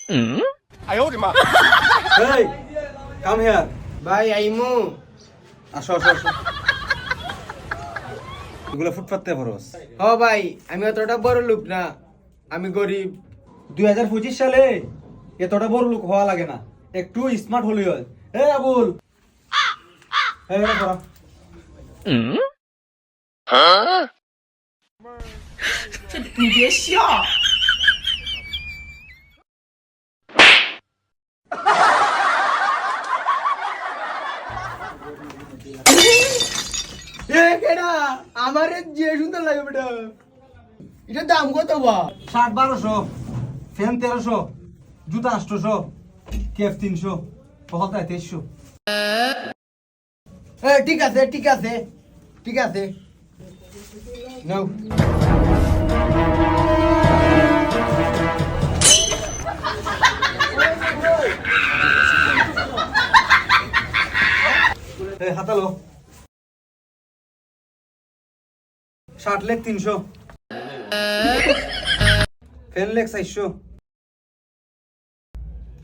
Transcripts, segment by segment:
এই come here ভাই আইমু। আসো আসো আসো এগুলো ফুটপাতে খরচ হ ভাই, আমি অতটা বড় লোক না, আমি গরিব। 2025 সালে এতটা বড় লোক হওয়া লাগে না, একটু স্মার্ট হলে হয়। এ আবুল এই এটা করা এ কেডা আমার যে সুন্দর লাগে বেটা, এটার দাম কত বা? শার্ট 1200, ফ্যান 1300, জুতা 800, কেফ 300, পহলতা 2300। ঠিক আছে ঠিক আছে ঠিক আছে, নাও। এই হাতালো শার্ট লেগ 300, ফ্যান লেগ 400,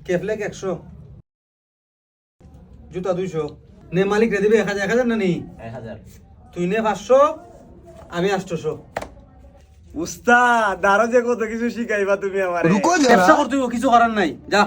কেফ লেগ 100, জুতা 200। নে মালিক রে দিবে 1000 না নি 1000, তুই নে 500, আমি 800। উস্তাদ আরো যে কত কিছু শিখাইবা তুমি আমারে। ব্যবসা করতে হইব, কিছু করার নাই, যা।